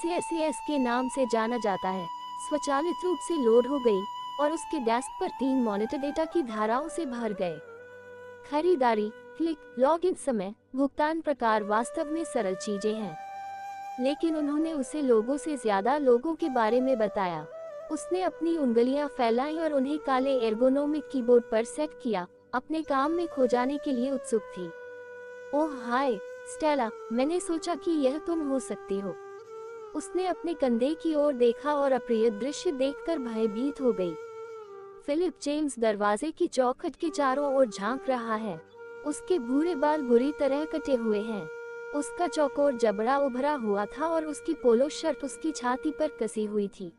जिसे SAS के नाम से जाना जाता है, स्वचालित रूप से लोड हो गई और उसके डेस्क पर 3 मॉनिटर डेटा की धाराओं से भर गए। खरीदारी, क्लिक, लॉगिन समय, भुगतान प्रकार वास्तव में सरल चीजें हैं, लेकिन उन्होंने उसे लोगों से ज्यादा लोगों के बारे में बताया। उसने अपनी उंगलियां फैलाई और उन्हें काले एर्गोनोमिक कीबोर्ड पर सेट किया, अपने काम में खो जाने के लिए उत्सुक थी। ओह हाय स्टेला, मैंने सोचा कि यह तुम हो सकती हो। उसने अपने कंधे की ओर देखा और अप्रिय दृश्य देखकर भयभीत हो गई। फिलिप जेम्स दरवाजे की चौखट के चारों ओर झांक रहा है। उसके भूरे बाल बुरी तरह कटे हुए हैं। उसका चौकोर जबड़ा उभरा हुआ था और उसकी पोलो शर्ट उसकी छाती पर कसी हुई थी।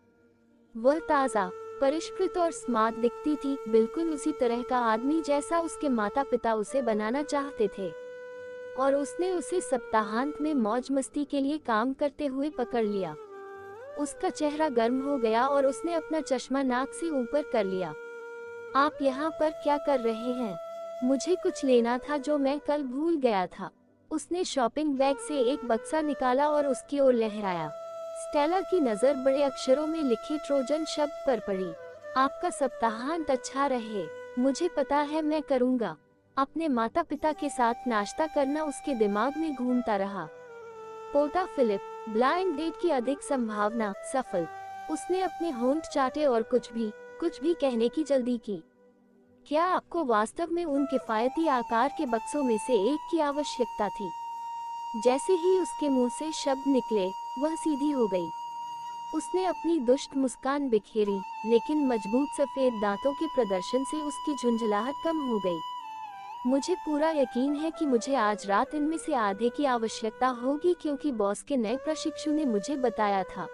वह ताज़ा, परिष्कृत और स्मार्ट दिखती थी, बिल्कुल उसी तरह का आदमी जैसा उसके माता पिता उसे बनाना चाहते थे। और उसने उसे सप्ताहांत में मौज मस्ती के लिए काम करते हुए पकड़ लिया। उसका चेहरा गर्म हो गया और उसने अपना चश्मा नाक से ऊपर कर लिया। आप यहाँ पर क्या कर रहे हैं? मुझे कुछ लेना था जो मैं कल भूल गया था। उसने शॉपिंग बैग से एक बक्सा निकाला और उसकी ओर लहराया। स्टेला की नजर बड़े अक्षरों में लिखे ट्रोजन शब्द पर पड़ी। आपका सप्ताहांत अच्छा रहे। मुझे पता है मैं करूँगा। अपने माता पिता के साथ नाश्ता करना उसके दिमाग में घूमता रहा। पोता फिलिप, ब्लाइंड डेट की अधिक संभावना, सफल। उसने अपने होंठ चाटे और कुछ भी कहने की जल्दी की। क्या आपको वास्तव में उन किफायती आकार के बक्सों में से एक की आवश्यकता थी? जैसे ही उसके मुंह से शब्द निकले, वह सीधी हो गई। उसने अपनी दुष्ट मुस्कान बिखेरी, लेकिन मजबूत सफेद दांतों के प्रदर्शन से उसकी झुंझलाहट कम हो गई। मुझे पूरा यकीन है कि मुझे आज रात इनमें से आधे की आवश्यकता होगी, क्योंकि बॉस के नए प्रशिक्षु ने मुझे बताया था।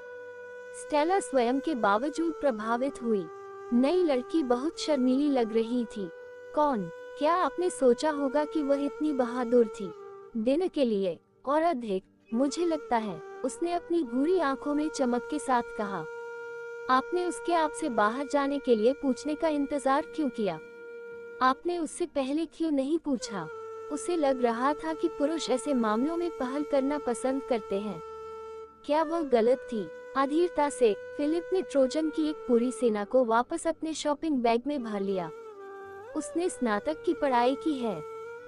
स्टेला स्वयं के बावजूद प्रभावित हुई। नई लड़की बहुत शर्मीली लग रही थी। कौन? क्या आपने सोचा होगा कि वह इतनी बहादुर थी? दिन के लिए और अधिक, मुझे लगता है, उसने अपनी भूरी आंखों में चमक के साथ कहा। आपने उसके आपसे बाहर जाने के लिए पूछने का इंतजार क्यों किया? आपने उससे पहले क्यों नहीं पूछा? उसे लग रहा था कि पुरुष ऐसे मामलों में पहल करना पसंद करते हैं। क्या वह गलत थी? अधीरता से फिलिप ने ट्रोजन की एक पूरी सेना को वापस अपने शॉपिंग बैग में भर लिया। उसने स्नातक की पढ़ाई की है।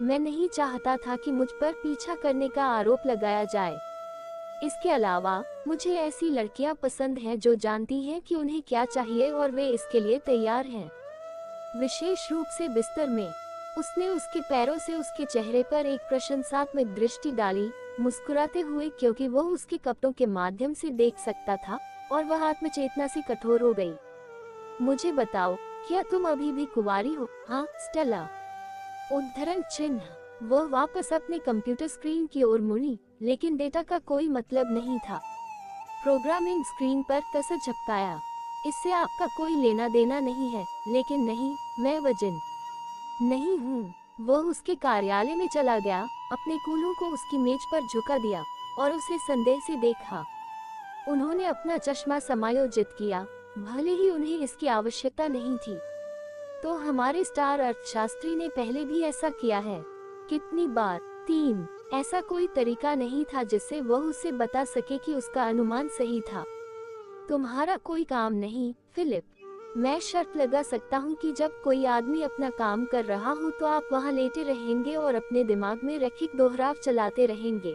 मैं नहीं चाहता था कि मुझ पर पीछा करने का आरोप लगाया जाए। इसके अलावा मुझे ऐसी लड़कियां पसंद हैं जो जानती हैं कि उन्हें क्या चाहिए और वे इसके लिए तैयार हैं। विशेष रूप से बिस्तर में। उसने उसके पैरों से उसके चेहरे पर एक प्रशंसात्मक दृष्टि डाली, मुस्कुराते हुए, क्योंकि वह उसके कपड़ों के माध्यम से देख सकता था, और वह आत्मचेतना से कठोर हो गई। मुझे बताओ, क्या तुम अभी भी कुंवारी हो? हाँ स्टेला। उद्धरण चिन्ह। वह वापस अपने कंप्यूटर स्क्रीन की ओर मुड़ी, लेकिन डेटा का कोई मतलब नहीं था। प्रोग्रामिंग स्क्रीन पर कसर झपकाया। इससे आपका कोई लेना देना नहीं है, लेकिन नहीं, मैं वजिन नहीं हूँ। वह उसके कार्यालय में चला गया, अपने कूल्हों को उसकी मेज पर झुका दिया और उसे संदेह से देखा। उन्होंने अपना चश्मा समायोजित किया, भले ही उन्हें इसकी आवश्यकता नहीं थी। तो हमारे स्टार अर्थशास्त्री ने पहले भी ऐसा किया है। कितनी बार? 3। ऐसा कोई तरीका नहीं था जिससे वह उसे बता सके कि उसका अनुमान सही था। तुम्हारा कोई काम नहीं, फिलिप। मैं शर्त लगा सकता हूँ कि जब कोई आदमी अपना काम कर रहा हो तो आप वहाँ लेटे रहेंगे और अपने दिमाग में रैखिक दोहराव चलाते रहेंगे।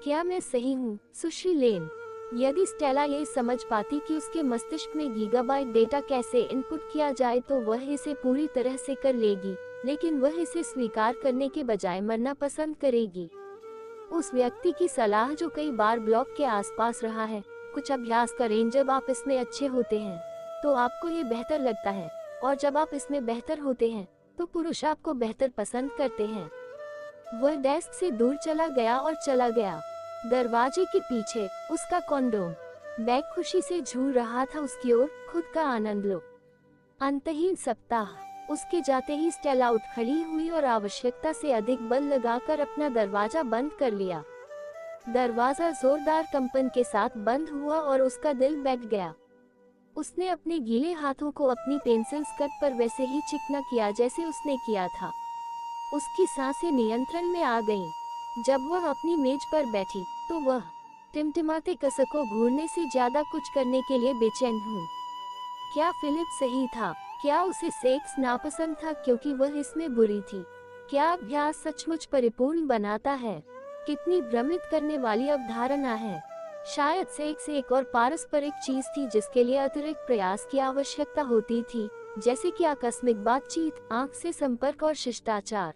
क्या मैं सही हूँ, सुश्री लेन? यदि स्टेला ये समझ पाती कि उसके मस्तिष्क में गीगाबाइट डेटा कैसे इनपुट किया जाए तो वह इसे पूरी तरह से कर लेगी, लेकिन वह इसे स्वीकार करने के बजाय मरना पसंद करेगी। उस व्यक्ति की सलाह जो कई बार ब्लॉक के आसपास रहा है, कुछ अभ्यास करें। जब आप इसमें अच्छे होते हैं तो आपको ये बेहतर लगता है, और जब आप इसमें बेहतर होते हैं तो पुरुष आपको बेहतर पसंद करते हैं। वह डेस्क से दूर चला गया और चला गया। दरवाजे के पीछे उसका कॉन्डोम बैग खुशी से झूल रहा था उसकी ओर। खुद का आनंद लो। अंतहीन सप्ताह। उसके जाते ही स्टेला उठ खड़ी हुई और आवश्यकता से अधिक बल लगाकर अपना दरवाजा बंद कर लिया। दरवाजा जोरदार कंपन के साथ बंद हुआ और उसका दिल बैठ गया। उसने अपने गीले हाथों को अपनी पेंसिल स्कर्ट पर वैसे ही चिकना किया जैसे उसने किया था। उसकी सांसें नियंत्रण में आ गईं। जब वह अपनी मेज पर बैठी तो वह टिमटिमाते कसर को घूरने से ज्यादा कुछ करने के लिए बेचैन हूँ। क्या फिलिप सही था? क्या उसे सेक्स नापसंद था क्योंकि वह इसमें बुरी थी? क्या अभ्यास सचमुच परिपूर्ण बनाता है? कितनी भ्रमित करने वाली अवधारणा है। शायद सेक्स एक और पारस्परिक चीज थी जिसके लिए अतिरिक्त प्रयास की आवश्यकता होती थी, जैसे कि आकस्मिक बातचीत, आंख से संपर्क और शिष्टाचार।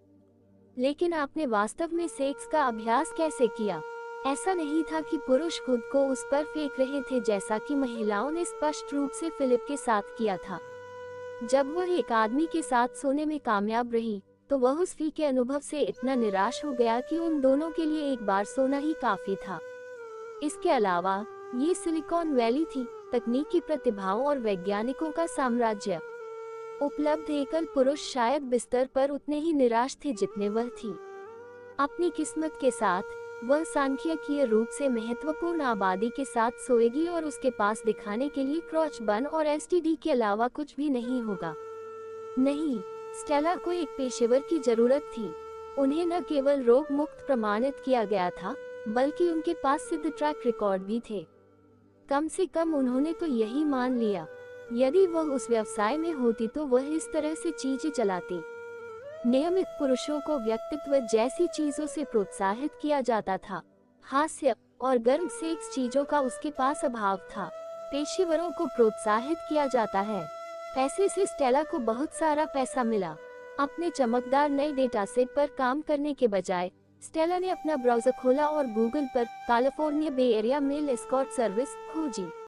लेकिन आपने वास्तव में सेक्स का अभ्यास कैसे किया? ऐसा नहीं था कि पुरुष खुद को उस पर फेंक रहे थे जैसा कि महिलाओं ने स्पष्ट रूप से फिलिप के साथ किया था। जब वह एक आदमी के साथ सोने में कामयाब रही, तो वह उस फी के अनुभव से इतना निराश हो गया कि उन दोनों के लिए एक बार सोना ही काफी था। इसके अलावा ये सिलिकॉन वैली थी, तकनीकी प्रतिभाओं और वैज्ञानिकों का साम्राज्य। उपलब्ध एकल पुरुष शायद बिस्तर पर उतने ही निराश थे जितने वह थी। अपनी किस्मत के साथ वह सांख्यिकीय रूप से महत्वपूर्ण आबादी के साथ सोएगी और उसके पास दिखाने के लिए क्रॉच बन और एसटीडी के अलावा कुछ भी नहीं होगा। नहीं, स्टेला को एक पेशेवर की जरूरत थी। उन्हें न केवल रोग मुक्त प्रमाणित किया गया था, बल्कि उनके पास सिद्ध ट्रैक रिकॉर्ड भी थे। कम से कम उन्होंने तो यही मान लिया। यदि वह उस व्यवसाय में होती तो वह इस तरह से चीजें चलाती। नियमित पुरुषों को व्यक्तित्व जैसी चीजों से प्रोत्साहित किया जाता था। हास्य और गर्म सेक्स चीजों का उसके पास अभाव था। पेशेवरों को प्रोत्साहित किया जाता है। पैसे से स्टेला को बहुत सारा पैसा मिला। अपने चमकदार नए डेटा सेट पर काम करने के बजाय स्टेला ने अपना ब्राउजर खोला और गूगल पर कैलिफोर्निया बे एरिया मेल एस्कॉर्ट सर्विस खोजी।